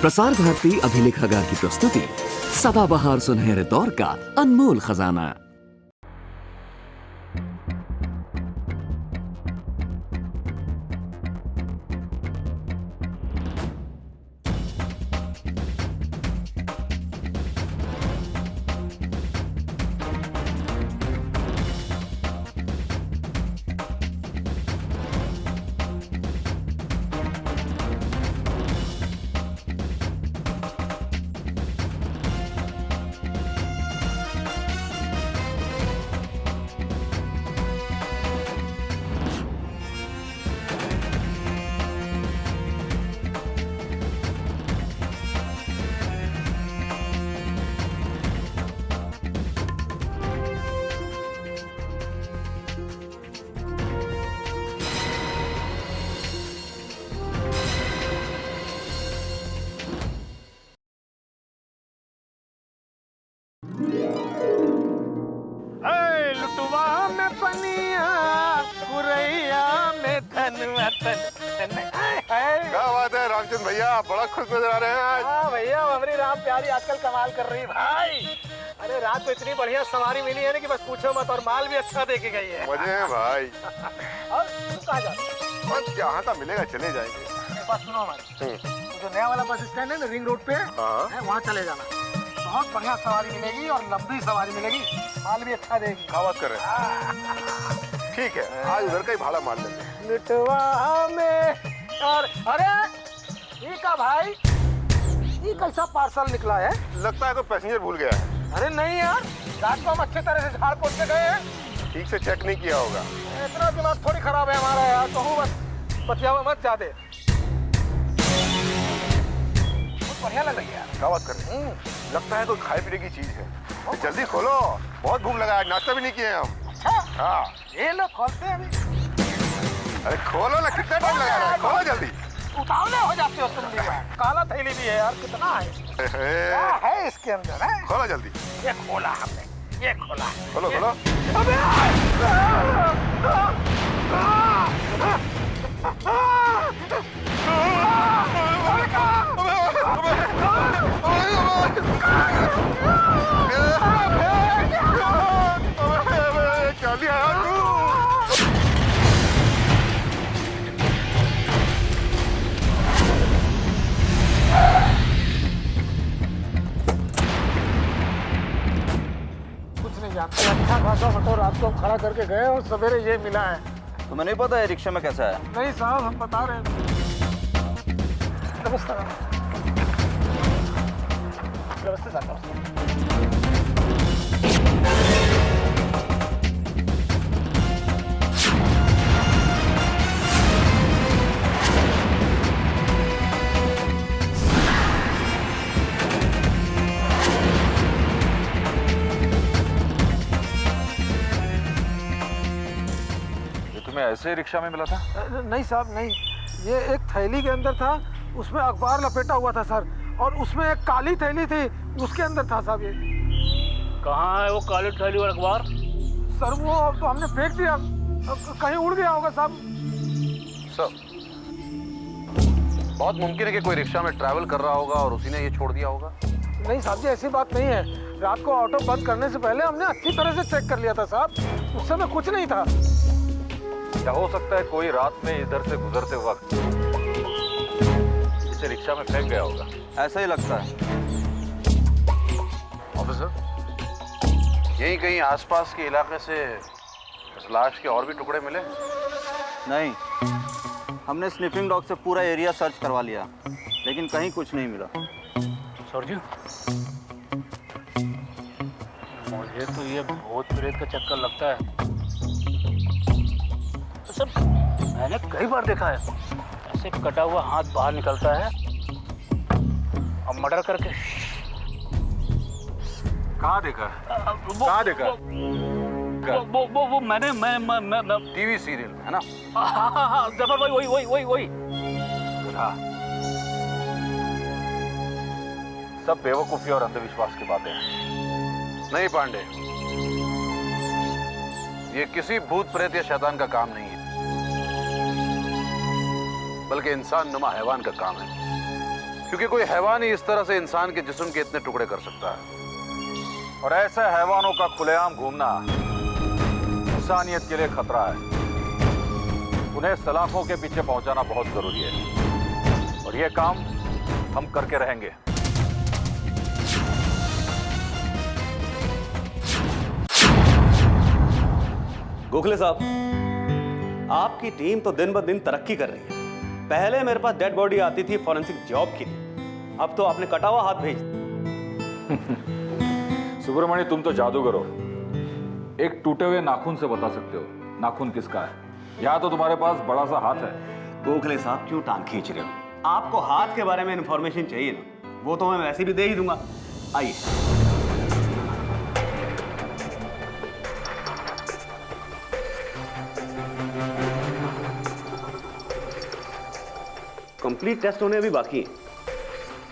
प्रसार भारती अभिलेखागार की प्रस्तुति सदाबहार सुनहरे दौर का अनमोल खजाना। लुटवा में पनिया कुरैया में धन क्या बात है रामचंद्र भैया, बड़ा खुश नजर आ रहे हैं आज। हाँ भैया, हमारी राम प्यारी आजकल कमाल कर रही है भाई। अरे रात को इतनी बढ़िया सवारी मिली है ना कि बस पूछो मत, और माल भी अच्छा दे के गई है। मजे हैं भाई। और तुम कहाँ जा रहे हो? बस जहाँ तक मिलेगा चले जाएंगे। बस सुनो हमारी, जो नया वाला बस स्टैंड है ना रिंग रोड पे, वहाँ चले जाना। बहुत बढ़िया सवारी मिलेगी और लंबी सवारी मिलेगी, माल भी अच्छा देगी। क्या बात कर रहे हैं? ठीक है, आज उधर का ही भाड़ा मार लेंगे। लुटवा में। और अरे ये का भाई, ये कैसा पार्सल निकला है? लगता है कोई पैसेंजर भूल गया है। अरे नहीं यार, रात को हम अच्छे तरह से झाड़ पोछ के गए हैं। ठीक से चेक नहीं किया होगा। इतना दिमाग थोड़ी खराब है हमारा यार, कहूँ बस बतियावा मत जाते। बहुत बढ़िया लग रही है यार। क्या बात कर रहे हैं? लगता है कोई खाए पीने की चीज है। तो जल्दी खोलो, बहुत भूख लगा है, नाश्ता भी नहीं किए हम। अच्छा हाँ, ये लो खोलते हैं अभी। अरे खोलो ना, कितना टाइम लगा रहा है, खोलो जल्दी। उतावले हो जाते हो तुम भी यार। काला थैली भी है यार, कितना है? क्या है इसके अंदर है? खोलो जल्दी। ये खोला हमने, ये खोला। खोलो खोलो। अबे! क्या लिया तू? कुछ नहीं जानते, अच्छा खासा ऑटो रात को खड़ा करके गए और सवेरे ये मिला है। तुम्हें नहीं पता है रिक्शा में कैसा है? नहीं साहब, हम बता रहे हैं। नमस्ते नमस्ते साहब, नमस्ते। तुम्हें ऐसे रिक्शा में मिला था? नहीं साहब नहीं, ये एक थैली के अंदर था, उसमें अखबार लपेटा हुआ था सर, और उसमें एक काली थैली थी, उसके अंदर था साहब ये। कहाँ है वो काली थैली और अखबार? सर वो तो हमने फेंक दिया, कहीं उड़ गया होगा साहब। सर, बहुत मुमकिन है कि कोई रिक्शा में ट्रैवल कर रहा होगा और उसी ने ये छोड़ दिया होगा। नहीं साहब जी, ऐसी बात नहीं है। रात को ऑटो बंद करने से पहले हमने अच्छी तरह से चेक कर लिया था साहब, उस समय कुछ नहीं था। क्या हो सकता है कोई रात में इधर से गुजरते वक्त इसे रिक्शा में फेंक गया होगा? ऐसा ही लगता है। ऑफिसर, यहीं कहीं आसपास के इलाके से इस लाश के और भी टुकड़े मिले? नहीं, हमने स्निफिंग डॉग से पूरा एरिया सर्च करवा लिया, लेकिन कहीं कुछ नहीं मिला। सर जी, मुझे तो ये भूत प्रेत का चक्कर लगता है। सर, मैंने कई बार देखा है, ऐसे कटा हुआ हाथ बाहर निकलता है और मर्डर करके। कहाँ देखा? कहाँ देखा? वो मैं टीवी सीरियल में, है ना? हाँ, जफर भाई, वही। हाँ। सब बेवकूफी और अंधविश्वास की बातें हैं। नहीं पांडे, ये किसी भूत प्रेत या शैतान का काम नहीं है, बल्कि इंसान नुमा हैवान का काम है। क्योंकि कोई हैवान ही इस तरह से इंसान के जिस्म के इतने टुकड़े कर सकता है। और ऐसे हैवानों का खुलेआम घूमना इंसानियत के लिए खतरा है। उन्हें सलाखों के पीछे पहुंचाना बहुत जरूरी है और यह काम हम करके रहेंगे। गोखले साहब, आपकी टीम तो दिन ब दिन तरक्की कर रही है। पहले मेरे पास डेड बॉडी आती थी फॉरेंसिक जॉब की, अब तो आपने कटा हुआ हाथ भेज सुब्रमण्य, तुम तो जादूगर हो। एक टूटे हुए नाखून से बता सकते हो नाखून किसका है। यहाँ तो तुम्हारे पास बड़ा सा हाथ है। गोखले साहब क्यों टांग खींच रहे हो? आपको हाथ के बारे में इंफॉर्मेशन चाहिए ना, वो तो मैं वैसे भी दे ही दूंगा। आइए। कंप्लीट टेस्ट होने अभी बाकी है।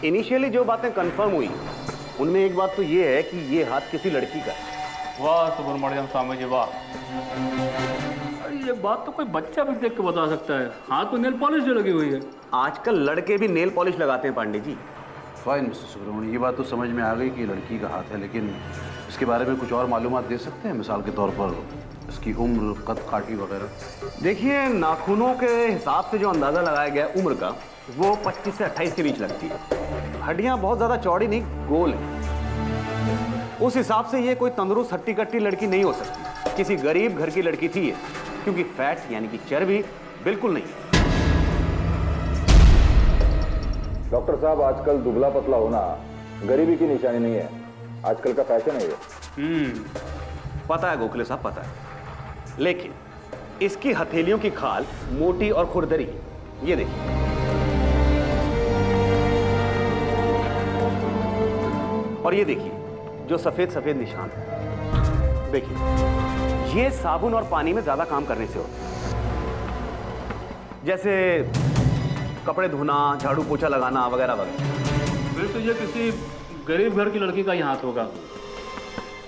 इनिशियली जो बातें कंफर्म हुई उनमें एक बात तो ये है कि ये हाथ किसी लड़की का है। वाह सुब्रमण्यम स्वामी जी वाह। अरे ये बात तो कोई बच्चा भी देख के बता सकता है। हाथ में नेल पॉलिश जो लगी हुई है। आजकल लड़के भी नेल पॉलिश लगाते हैं पांडे जी। फाइन मिस्टर सुब्रमण्यम, ये बात तो समझ में आ गई कि लड़की का हाथ है, लेकिन इसके बारे में कुछ और मालूमात दे सकते हैं? मिसाल के तौर पर इसकी उम्र, कद काठी वगैरह। देखिए, नाखूनों के हिसाब से जो अंदाजा लगाया गया उम्र का, वो 25 से 28 के बीच लगती है। हड्डियां बहुत ज्यादा चौड़ी नहीं, गोल है। उस हिसाब से ये कोई तंदुरुस्त हट्टी कट्टी लड़की नहीं हो सकती। किसी गरीब घर की लड़की थी ये, क्योंकि फैट यानी कि चर्बी बिल्कुल नहीं। डॉक्टर साहब, आजकल दुबला पतला होना गरीबी की निशानी नहीं है, आजकल का फैशन है ये। पता है गोखले साहब, पता है। लेकिन इसकी हथेलियों की खाल मोटी और खुरदरी, ये देखिए। और ये देखिए जो सफेद सफेद निशान है, देखिए ये साबुन और पानी में ज्यादा काम करने से होता है। जैसे कपड़े धोना, झाड़ू पोछा लगाना वगैरह वगैरह। फिर तो ये किसी गरीब घर की लड़की का ही हाथ होगा।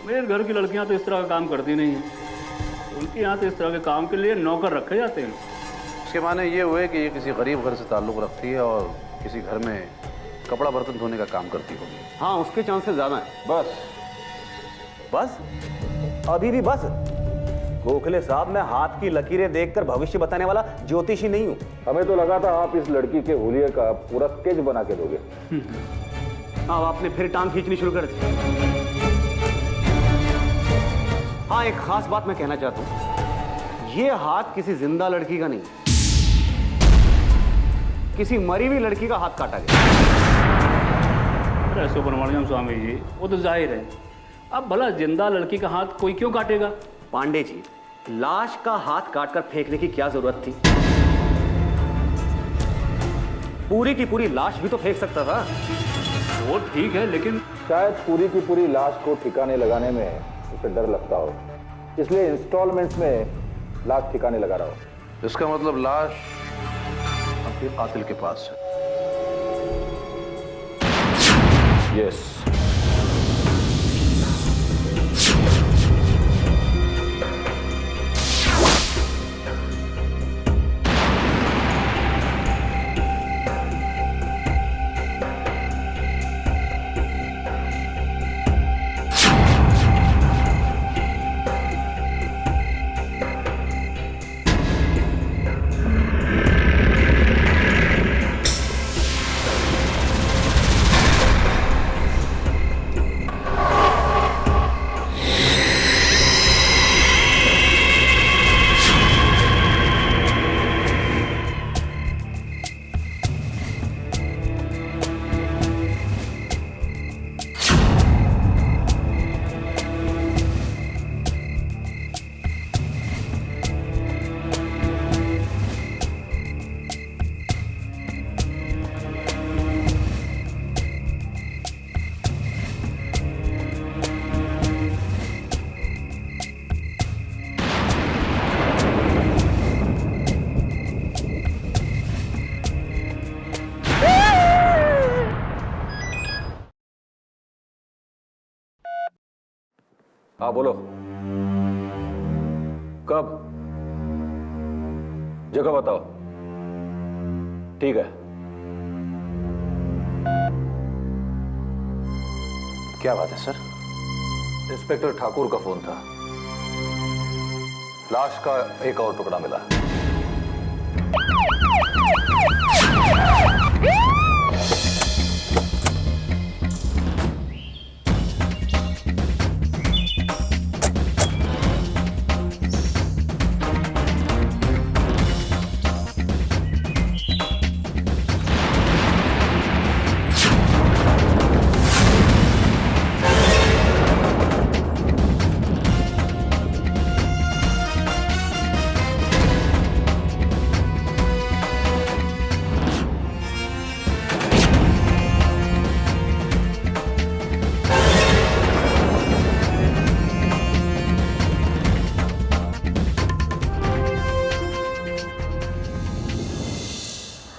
मेरे घर की लड़कियां तो इस तरह का काम करती नहीं हैं। उनके यहाँ तो इस तरह के काम के लिए नौकर रखे जाते हैं। इसके माने ये हुए कि ये किसी गरीब घर से ताल्लुक़ रखती है और किसी घर में कपड़ा बर्तन धोने का काम करती होगी। हाँ, उसके चांसेस ज्यादा हैं। बस बस? अभी भी बस? गोखले साहब, मैं हाथ की लकीरें देखकर भविष्य बताने वाला ज्योतिषी नहीं हूं। हमें तो लगा था आप इस लड़की के हुलिये का पूरा स्केच बना के दोगे। अब आपने फिर टांग खींचनी शुरू कर दी। हाँ, एक खास बात मैं कहना चाहता हूं, ये हाथ किसी जिंदा लड़की का नहीं, किसी मरी हुई लड़की का हाथ काटा गया। अरे सुब्रमण्यम स्वामी जी, वो तो जाहिर है। अब भला जिंदा लड़की का हाथ कोई क्यों काटेगा? पांडे जी, लाश का हाथ काटकर फेंकने की क्या जरूरत थी? पूरी की पूरी लाश भी तो फेंक सकता था। वो ठीक है, लेकिन शायद पूरी की पूरी लाश को ठिकाने लगाने में उसे डर लगता हो, इसलिए इंस्टॉलमेंट्स में लाश ठिकाने लगा रहा हो। इसका मतलब लाश अपने कातिल के पास है। यस। हाँ बोलो, कब? जगह बताओ। ठीक है। क्या बात है सर? इंस्पेक्टर ठाकुर का फोन था। लाश का एक और टुकड़ा मिला।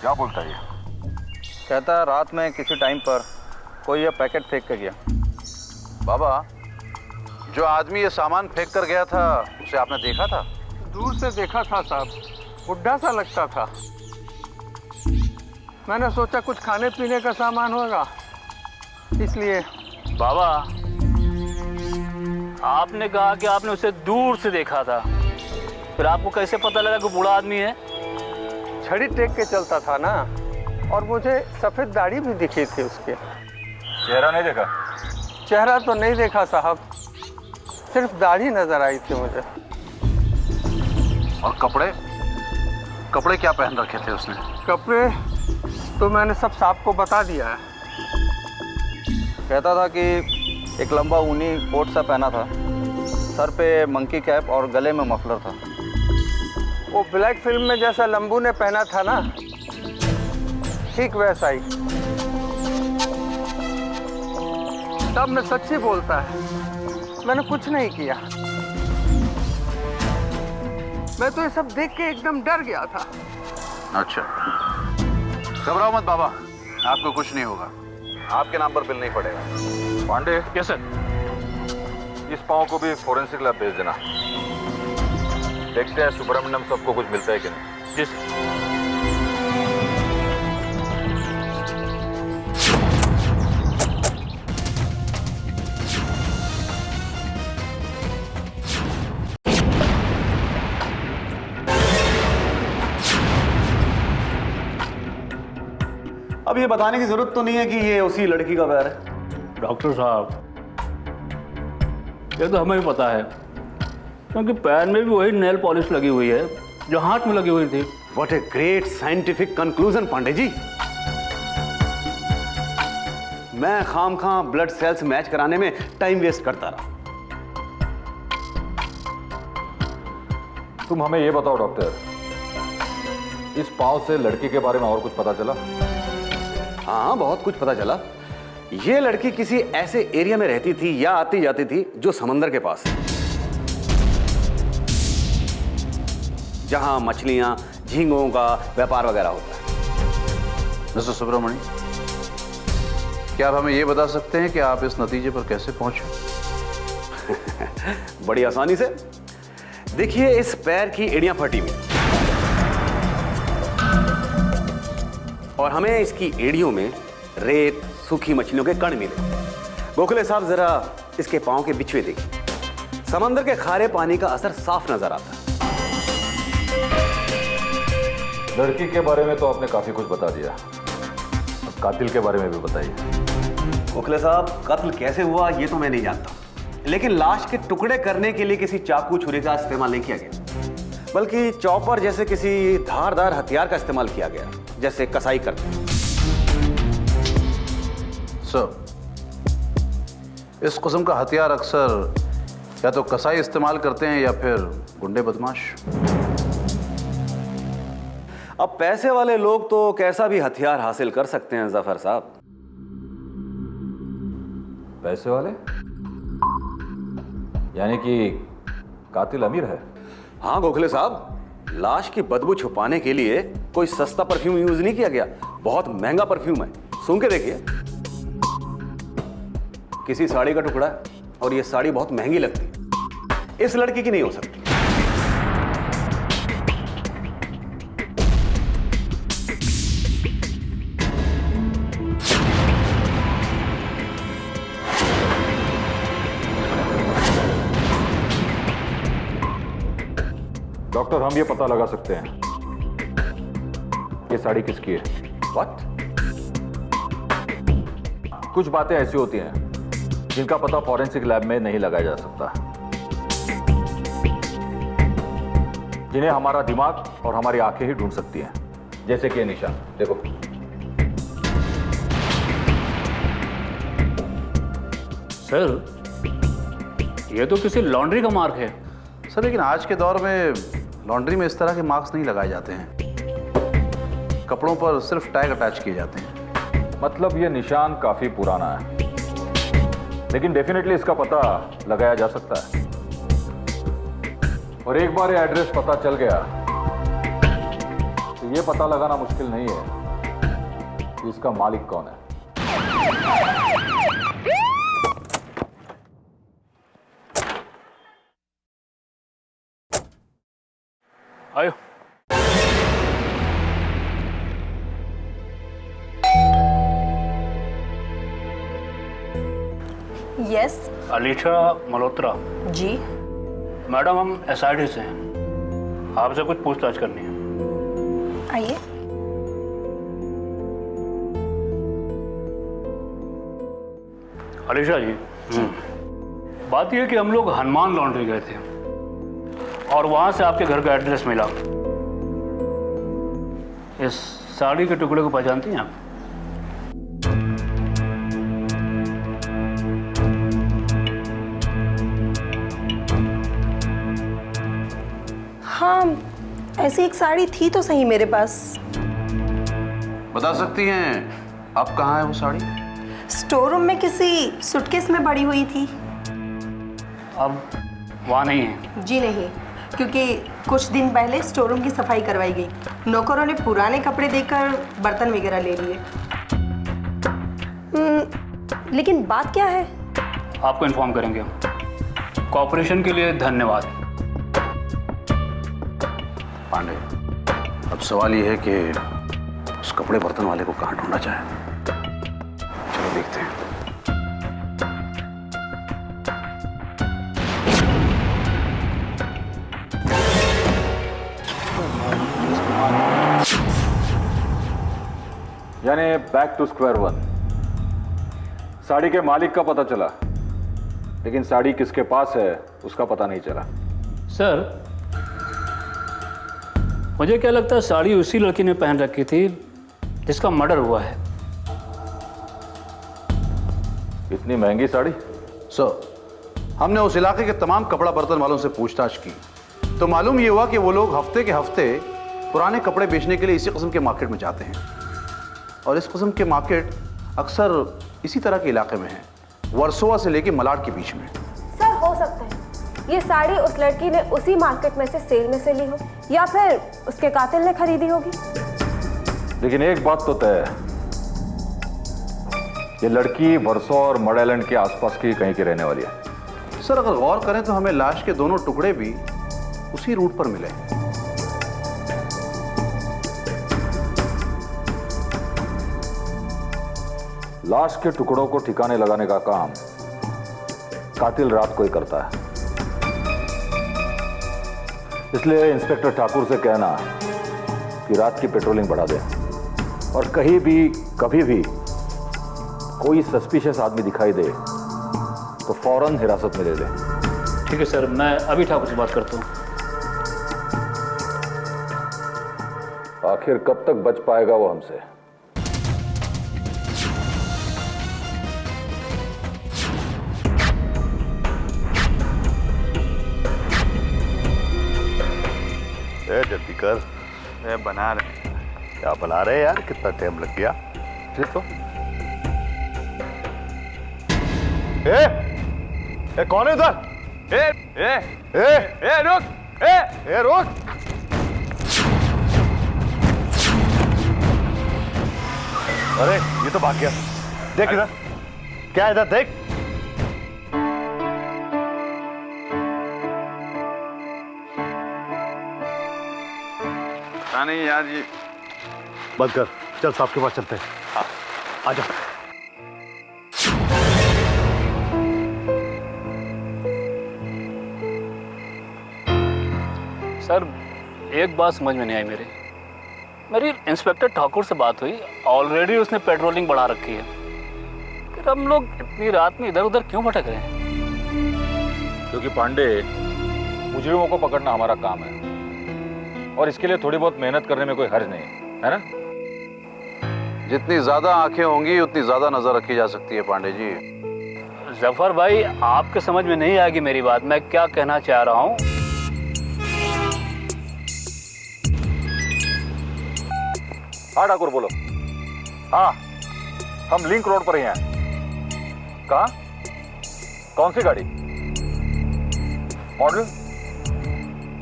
क्या बोलता है ये? कहता है रात में किसी टाइम पर कोई ये पैकेट फेंक के गया। बाबा, जो आदमी ये सामान फेंक कर गया था उसे आपने देखा था? दूर से देखा था साहब, बुढ़ा सा लगता था। मैंने सोचा कुछ खाने पीने का सामान होगा, इसलिए। बाबा, आपने कहा कि आपने उसे दूर से देखा था, फिर आपको कैसे पता लगा कि बूढ़ा आदमी है? छड़ी टेक के चलता था ना, और मुझे सफेद दाढ़ी भी दिखी थी उसके। चेहरा नहीं देखा? चेहरा तो नहीं देखा साहब, सिर्फ दाढ़ी नजर आई थी मुझे। और कपड़े? कपड़े क्या पहन रखे थे उसने? कपड़े तो मैंने सब साहब को बता दिया है। कहता था कि एक लंबा ऊनी कोट सा पहना था, सर पे मंकी कैप और गले में मफलर था। वो ब्लैक फिल्म में जैसा लंबू ने पहना था ना, ठीक वैसा ही। तब मैं सच्ची बोलता है, मैंने कुछ नहीं किया। मैं तो ये सब देख के एकदम डर गया था। अच्छा, घबराओ मत बाबा, आपको कुछ नहीं होगा। आपके नाम पर बिल नहीं पड़ेगा। Pandey, yes sir. इस पाँव को भी फोरेंसिक लैब भेज देना। देखते हैं सुब्रमण्यम सबको कुछ मिलता है कि नहीं। जी सर। अब ये बताने की जरूरत तो नहीं है कि ये उसी लड़की का पैर है। डॉक्टर साहब, ये तो हमें भी पता है, क्योंकि पैर में भी वही नेल पॉलिश लगी हुई है जो हाथ में लगी हुई थी। What a great scientific conclusion Pandey ji. मैं खामखा ब्लड सेल्स मैच कराने में टाइम वेस्ट करता रहा। तुम हमें ये बताओ डॉक्टर, इस पाँव से लड़की के बारे में और कुछ पता चला? हाँ, बहुत कुछ पता चला। ये लड़की किसी ऐसे एरिया में रहती थी या आती जाती थी जो समंदर के पास है, जहां मछलियां, झींगों का व्यापार वगैरह होता है। मिस्टर सुब्रमण्यम, क्या आप हमें ये बता सकते हैं कि आप इस नतीजे पर कैसे पहुंचे? बड़ी आसानी से। देखिए, इस पैर की एड़ियां फटी हुई और हमें इसकी एड़ियों में रेत, सूखी मछलियों के कण मिले। गोखले साहब, जरा इसके पांव के बिछुए देखिए। समंदर के खारे पानी का असर साफ नजर आता है। लड़की के बारे में तो आपने काफी कुछ बता दिया, अब कातिल के बारे में भी बताइए। गोखले साहब, कत्ल कैसे हुआ ये तो मैं नहीं जानता, लेकिन लाश के टुकड़े करने के लिए किसी चाकू छुरी का इस्तेमाल नहीं किया गया, बल्कि चॉपर जैसे किसी धारदार हथियार का इस्तेमाल किया गया, जैसे कसाई करते हैं। सर, इस किस्म का हथियार अक्सर या तो कसाई इस्तेमाल करते हैं या फिर गुंडे बदमाश। अब पैसे वाले लोग तो कैसा भी हथियार हासिल कर सकते हैं जफर साहब। पैसे वाले? यानी कि कातिल अमीर है? हाँ गोखले साहब, लाश की बदबू छुपाने के लिए कोई सस्ता परफ्यूम यूज नहीं किया गया, बहुत महंगा परफ्यूम है। सुन के देखिए, किसी साड़ी का टुकड़ा है और ये साड़ी बहुत महंगी लगती है, इस लड़की की नहीं हो सकती। डॉक्टर, हम ये पता लगा सकते हैं ये साड़ी किसकी है। व्हाट? कुछ बातें ऐसी होती हैं जिनका पता फॉरेंसिक लैब में नहीं लगाया जा सकता, जिन्हें हमारा दिमाग और हमारी आंखें ही ढूंढ सकती हैं। जैसे कि ये निशान देखो। सर, ये तो किसी लॉन्ड्री का मार्क है। सर लेकिन आज के दौर में लॉन्ड्री में इस तरह के मार्क्स नहीं लगाए जाते हैं। कपड़ों पर सिर्फ टैग अटैच किए जाते हैं। मतलब ये निशान काफी पुराना है, लेकिन डेफिनेटली इसका पता लगाया जा सकता है। और एक बार ये एड्रेस पता चल गया तो ये पता लगाना मुश्किल नहीं है कि इसका मालिक कौन है। आयो। यस अलीशा मल्होत्रा। जी। मैडम, हम एसआईडी से हैं, आपसे कुछ पूछताछ करनी है। आइए। अलीशा जी, बात यह है कि हम लोग हनुमान लॉन्ड्री गए थे और वहां से आपके घर का एड्रेस मिला। इस साड़ी के टुकड़े को पहचानती हैं आप? हाँ, ऐसी एक साड़ी थी तो सही मेरे पास। बता सकती हैं अब कहाँ है वो साड़ी? स्टोर रूम में किसी सूटकेस में पड़ी हुई थी। अब वहाँ नहीं है? जी नहीं, क्योंकि कुछ दिन पहले स्टोर रूम की सफाई करवाई गई। नौकरों ने पुराने कपड़े देकर बर्तन वगैरह ले लिए। लेकिन बात क्या है? आपको इन्फॉर्म करेंगे। कोऑपरेशन के लिए धन्यवाद। पांडे, अब सवाल ये है कि उस कपड़े बर्तन वाले को कहाँ ढूंढा जाए। चलो देखते हैं। यानी back to square one. Sari के मालिक का पता चला, लेकिन साड़ी किसके पास है उसका पता नहीं चला। सर, मुझे क्या लगता है साड़ी उसी लड़की ने पहन रखी थी जिसका मर्डर हुआ है। इतनी महंगी साड़ी? सर, हमने उस इलाके के तमाम कपड़ा बर्तन वालों से पूछताछ की तो मालूम ये हुआ कि वो लोग हफ्ते के हफ्ते पुराने कपड़े बेचने के लिए इसी किस्म के मार्केट में जाते हैं। और इस किस्म के मार्केट अक्सर इसी तरह के इलाके में हैं, वर्सोवा से लेके मलाड के बीच में। सर, हो सकता है ये साड़ी उस लड़की ने उसी मार्केट में से सेल में से ली हो, या फिर उसके कातिल ने खरीदी होगी। लेकिन एक बात तो तय है, ये लड़की वर्सोवा और मड आइलैंड के आसपास की कहीं की रहने वाली है। सर, अगर गौर करें तो हमें लाश के दोनों टुकड़े भी उसी रूट पर मिले। लाश के टुकड़ों को ठिकाने लगाने का काम कातिल रात को ही करता है। इसलिए इंस्पेक्टर ठाकुर से कहना कि रात की पेट्रोलिंग बढ़ा दें और कहीं भी कभी भी कोई सस्पिशियस आदमी दिखाई दे तो फौरन हिरासत में ले लें। ठीक है सर, मैं अभी ठाकुर से बात करता हूँ। आखिर कब तक बच पाएगा वो हमसे? जल्दी कर। बना रहे। क्या बना रहे यार, कितना टाइम लग गया। तो ए, कौन है उधर? रुक। रुक। अरे ये तो भाग गया। देख इधर, क्या इधर देख। नहीं यार, ये बंद कर, चल साहब के पास चलते हैं। हाँ, आजा। सर, एक बात समझ में नहीं आई मेरी इंस्पेक्टर ठाकुर से बात हुई, ऑलरेडी उसने पेट्रोलिंग बढ़ा रखी है। फिर हम लोग इतनी रात में इधर उधर क्यों भटक रहे हैं? क्योंकि पांडे, मुजरिमों को पकड़ना हमारा काम है और इसके लिए थोड़ी बहुत मेहनत करने में कोई हर्ज नहीं है ना? जितनी ज्यादा आंखें होंगी उतनी ज्यादा नजर रखी जा सकती है पांडे जी। जफर भाई, आपके समझ में नहीं आएगी मेरी बात। मैं क्या कहना चाह रहा हूँ, हाँ ठाकुर बोलो। हाँ, हम लिंक रोड पर ही हैं। कहाँ? कौन सी गाड़ी? मॉडल?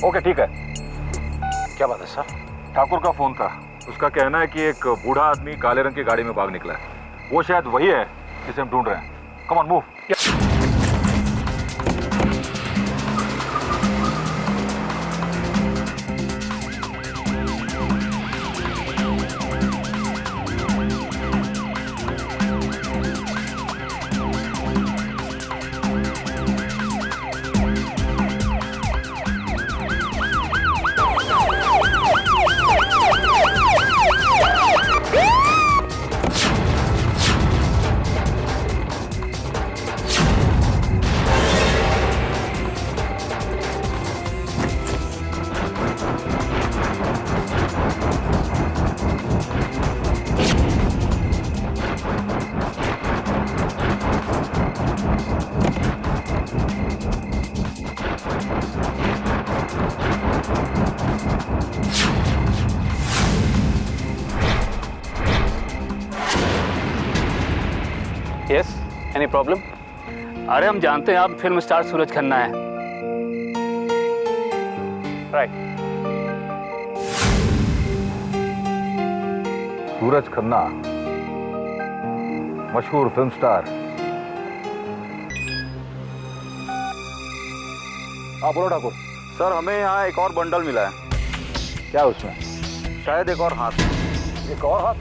ओके ठीक है। क्या बात है सर? ठाकुर का फोन था, उसका कहना है कि एक बूढ़ा आदमी काले रंग की गाड़ी में भाग निकला है। वो शायद वही है जिसे हम ढूंढ रहे हैं। Come on move. Yes, any problem? अरे हम जानते हैं आप फिल्म स्टार सूरज खन्ना है, राइट? सूरज खन्ना, मशहूर फिल्म स्टार। हाँ बोलो ठाकुर। सर, हमें यहाँ एक और बंडल मिला है। क्या उसमें? शायद एक और हाथ। एक और हाथ?